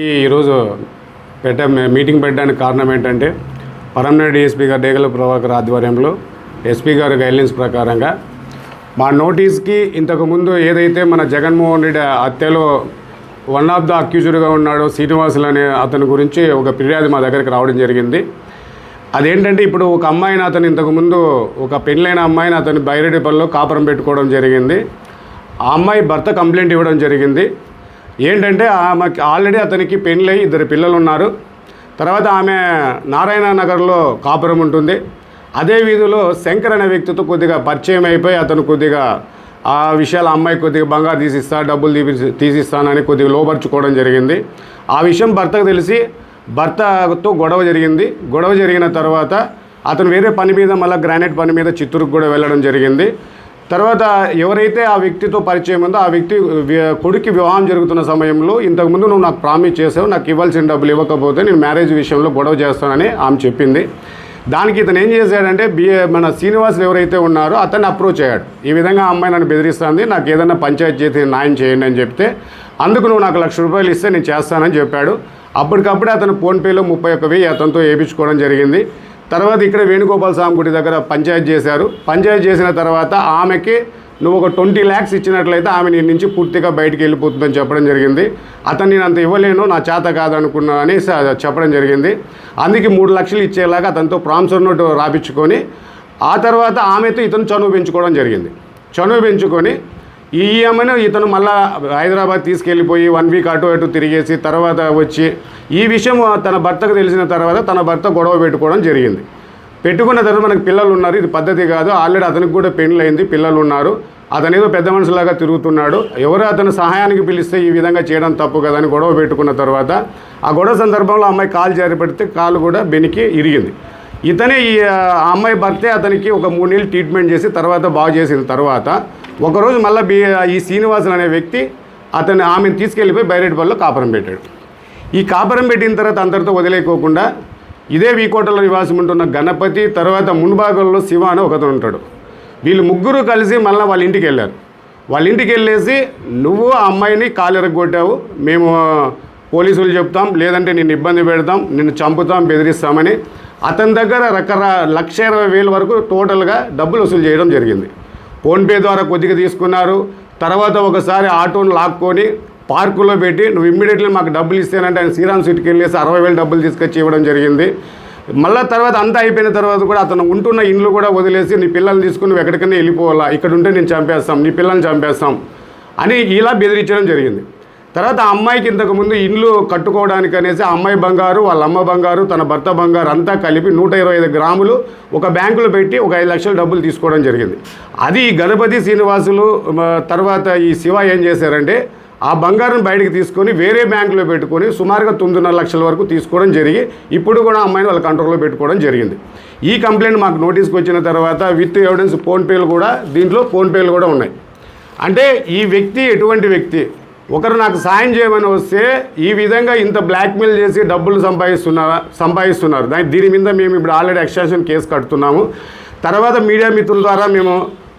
ఈరోజు మీటింగ్ పెట్టడానికి కారణం ఏంటంటే పరమనేడు డిఎస్పీ గారు డేగల ప్రభాకర్ ఆధ్వర్యంలో ఎస్పీ గారి గైడ్లైన్స్ ప్రకారంగా మా నోటీస్కి ఇంతకుముందు ఏదైతే మన జగన్మోహన్ రెడ్డి హత్యలో వన్ ఆఫ్ ద అక్యూజ్డ్గా ఉన్నాడో శ్రీనివాసులు అనే అతని గురించి ఒక ఫిర్యాదు మా దగ్గరికి రావడం జరిగింది. అదేంటంటే ఇప్పుడు ఒక అమ్మాయిని అతను ఇంతకుముందు ఒక పెళ్ళైన అమ్మాయిని అతను బైరెడ్డిపల్లిలో కాపురం పెట్టుకోవడం జరిగింది. ఆ అమ్మాయి భర్త కంప్లైంట్ ఇవ్వడం జరిగింది. ఏంటంటే ఆమెకి ఆల్రెడీ అతనికి పెళ్ళై 2 పిల్లలు ఉన్నారు. తర్వాత ఆమె నారాయణ నగర్లో కాపురం ఉంటుంది. అదే వీధిలో శంకర్ అనే వ్యక్తితో కొద్దిగా పరిచయం అయిపోయి అతను కొద్దిగా ఆ విషయాలు అమ్మాయి కొద్దిగా బంగారు తీసిస్తా డబ్బులు తీసిస్తానని కొద్దిగా లోపరుచుకోవడం జరిగింది. ఆ విషయం భర్తకు తెలిసి భర్తతో గొడవ జరిగింది. గొడవ జరిగిన తర్వాత అతను వేరే పని మీద మళ్ళీ గ్రానైట్ పని మీద చిత్తూరుకు కూడా వెళ్ళడం జరిగింది. తర్వాత ఎవరైతే ఆ వ్యక్తితో పరిచయం ఉందో ఆ వ్యక్తి కొడుక్కి వివాహం జరుగుతున్న సమయంలో ఇంతకుముందు నువ్వు నాకు ప్రామిస్ చేసావు, నాకు ఇవ్వాల్సిన డబ్బులు ఇవ్వకపోతే నేను మ్యారేజ్ విషయంలో గొడవ చేస్తానని ఆమె చెప్పింది. దానికి ఇతను ఏం చేశాడంటే మన శ్రీనివాసులు ఎవరైతే ఉన్నారో అతన్ని అప్రోచ్ అయ్యాడు. ఈ విధంగా అమ్మాయి నన్ను బెదిరిస్తుంది, నాకు ఏదైనా పంచాయతీ చేసి న్యాయం చేయండి అని చెప్తే అందుకు నువ్వు నాకు ₹1,00,000 ఇస్తే నేను చేస్తానని చెప్పాడు. అప్పటికప్పుడే అతను ఫోన్పేలో 31,000 అతనితో వేయించుకోవడం జరిగింది. తర్వాత ఇక్కడ వేణుగోపాల స్వామి గుడి దగ్గర పంచాయతీ చేశారు. పంచాయతీ చేసిన తర్వాత ఆమెకి నువ్వు ఒక 20 lakhs ఇచ్చినట్లయితే ఆమె నీ నుంచి పూర్తిగా బయటికి వెళ్ళిపోతుందని చెప్పడం జరిగింది. అతను నేను అంత ఇవ్వలేను, నా చేత కాదనుకున్నా అని చెప్పడం జరిగింది. అందుకే 3 లక్షలు ఇచ్చేలాగా అతనితో ప్రామిసరీ నోట్ రాపించుకొని ఆ తర్వాత ఆమెతో ఇతను చనువు పెంచుకోవడం జరిగింది. చనువు పెంచుకొని ఈ ఈమెను ఇతను మళ్ళా హైదరాబాద్ తీసుకెళ్ళిపోయి 1 వీక్ అటు అటు తిరిగేసి తర్వాత వచ్చి ఈ విషయం తన భర్తకు తెలిసిన తర్వాత తన భర్త గొడవ పెట్టుకోవడం జరిగింది. పెట్టుకున్న తర్వాత మనకు పిల్లలు ఉన్నారు, ఇది పద్ధతి కాదు, ఆల్రెడీ అతనికి కూడా పెళ్ళయింది, పిల్లలు ఉన్నారు, అతను ఏదో పెద్ద మనుషులాగా తిరుగుతున్నాడు, ఎవరు అతను సహాయానికి పిలిస్తే ఈ విధంగా చేయడం తప్పు కదా అని గొడవ పెట్టుకున్న తర్వాత ఆ గొడవ సందర్భంలో అమ్మాయి కాలు జారి పడితే కాలు కూడా బెనికి ఇరిగింది. ఇతనే ఈ అమ్మాయి భర్తే అతనికి ఒక 3 నెలలు ట్రీట్మెంట్ చేసి తర్వాత బాగు చేసిన తర్వాత ఒకరోజు మళ్ళీ ఈ శ్రీనివాసులు అనే వ్యక్తి ఆమెను తీసుకెళ్ళిపోయి బైరెడ్డిపల్లిలో కాపురం పెట్టాడు. ఈ కాపురం పెట్టిన తర్వాత అందరితో వదిలేకోకుండా ఇదే వీకోటలో నివాసం ఉంటున్న గణపతి, తర్వాత మున్భాగంలో శివ అని ఒకతను ఉంటాడు. వీళ్ళు ముగ్గురు కలిసి మళ్ళీ వాళ్ళ ఇంటికి వెళ్ళారు. వాళ్ళ ఇంటికి వెళ్ళేసి నువ్వు ఆ అమ్మాయిని కాలు ఎరగొట్టావు, మేము పోలీసులు చెప్తాం, లేదంటే నిన్ను ఇబ్బంది పెడతాం, నిన్ను చంపుతాం, బెదిరిస్తామని అతని దగ్గర ₹1,20,000 వరకు టోటల్గా డబ్బులు వసూలు చేయడం జరిగింది. ఫోన్పే ద్వారా కొద్దిగా తీసుకున్నారు. తర్వాత ఒకసారి ఆటోను లాక్కొని పార్కులో పెట్టి నువ్వు ఇమ్మీడియట్లీ మాకు డబ్బులు ఇస్తేనంటే ఆయన శ్రీరామ్ సిటీకి వెళ్ళేసి 60,000 డబ్బులు తీసుకొచ్చి ఇవ్వడం జరిగింది. మళ్ళీ తర్వాత అంతా అయిపోయిన తర్వాత కూడా అతను ఉంటున్న ఇండ్లు కూడా వదిలేసి నీ పిల్లల్ని తీసుకుని నువ్వు ఎక్కడికైనా వెళ్ళిపోవాలా, ఇక్కడ ఉంటే నేను చంపేస్తాం, నీ పిల్లల్ని చంపేస్తాం అని ఇలా బెదిరించడం జరిగింది. తర్వాత ఆ అమ్మాయికి ఇంతకుముందు ఇండ్లు కట్టుకోవడానికి అనేసి ఆ అమ్మాయి బంగారు, వాళ్ళ అమ్మ బంగారు, తన భర్త బంగారు అంతా కలిపి 125 గ్రాములు ఒక బ్యాంకులో పెట్టి ఒక 5 లక్షల డబ్బులు తీసుకోవడం జరిగింది. అది గణపతి, శ్రీనివాసులు తర్వాత ఈ శివ ఏం చేశారంటే ఆ బంగారం బయటకు తీసుకొని వేరే బ్యాంకులో పెట్టుకొని సుమారుగా 9.5 లక్షల వరకు తీసుకోవడం జరిగి ఇప్పుడు కూడా అమ్మాయిని వాళ్ళ కంట్రోల్లో పెట్టుకోవడం జరిగింది. ఈ కంప్లైంట్ మాకు నోటీస్కి వచ్చిన తర్వాత విత్ ఎవిడెన్స్ ఫోన్పేలు కూడా దీంట్లో ఫోన్పేలు కూడా ఉన్నాయి. అంటే ఈ వ్యక్తి ఎటువంటి వ్యక్తి, ఒకరు నాకు సాయం చేయమని వస్తే ఈ విధంగా ఇంత బ్లాక్మెయిల్ చేసి డబ్బులు సంపాదిస్తున్నారు. దీని మీద మేము ఇప్పుడు ఆల్రెడీ ఎక్స్ట్రాక్షన్ కేసు కడుతున్నాము. తర్వాత మీడియా మిత్రుల ద్వారా మేము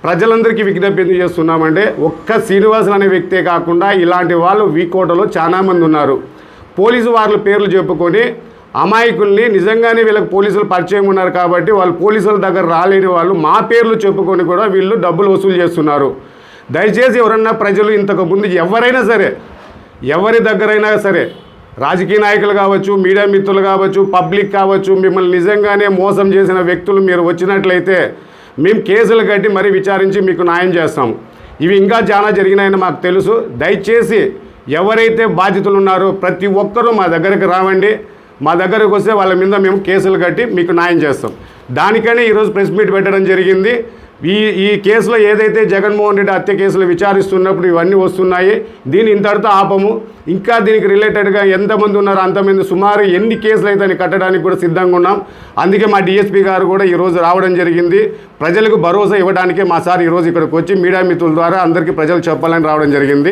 ప్రజలందరికీ విజ్ఞప్తి ఎందుకు చేస్తున్నామంటే ఒక్క శ్రీనివాసులు అనే వ్యక్తే కాకుండా ఇలాంటి వాళ్ళు వీకోటలో చాలామంది ఉన్నారు. పోలీసు వాళ్ళ పేర్లు చెప్పుకొని అమాయకుల్ని నిజంగానే వీళ్ళకి పోలీసులు పరిచయం ఉన్నారు కాబట్టి వాళ్ళు పోలీసుల దగ్గర రాలేని వాళ్ళు మా పేర్లు చెప్పుకొని కూడా వీళ్ళు డబ్బులు వసూలు చేస్తున్నారు. దయచేసి ఎవరన్నా ప్రజలు ఇంతకుముందు ఎవరైనా సరే ఎవరి దగ్గరైనా సరే రాజకీయ నాయకులు కావచ్చు, మీడియా మిత్రులు కావచ్చు, పబ్లిక్ కావచ్చు, మిమ్మల్ని నిజంగానే మోసం చేసిన వ్యక్తులు మీరు వచ్చినట్లయితే మేము కేసులు కట్టి మరీ విచారించి మీకు న్యాయం చేస్తాము. ఇవి ఇంకా చాలా జరిగినాయని మాకు తెలుసు. దయచేసి ఎవరైతే బాధితులు ఉన్నారో ప్రతి ఒక్కరూ మా దగ్గరికి రావండి. మా దగ్గరకు వస్తే వాళ్ళ మీద మేము కేసులు కట్టి మీకు న్యాయం చేస్తాం. దానికనే ఈరోజు ప్రెస్ మీట్ పెట్టడం జరిగింది. ఈ కేసులో ఏదైతే జగన్మోహన్ రెడ్డి హత్య కేసులు విచారిస్తున్నప్పుడు ఇవన్నీ వస్తున్నాయి. దీని ఇంతటితో ఆపము. ఇంకా దీనికి రిలేటెడ్గా ఎంతమంది ఉన్నారో అంతమంది సుమారు ఎన్ని కేసులు అయితే కట్టడానికి కూడా సిద్ధంగా ఉన్నాం. అందుకే మా డిఎస్పీ గారు కూడా ఈరోజు రావడం జరిగింది. ప్రజలకు భరోసా ఇవ్వడానికే మా సార్ ఈరోజు ఇక్కడికి వచ్చి మీడియా మిత్రుల ద్వారా అందరికీ ప్రజలు చెప్పాలని రావడం జరిగింది.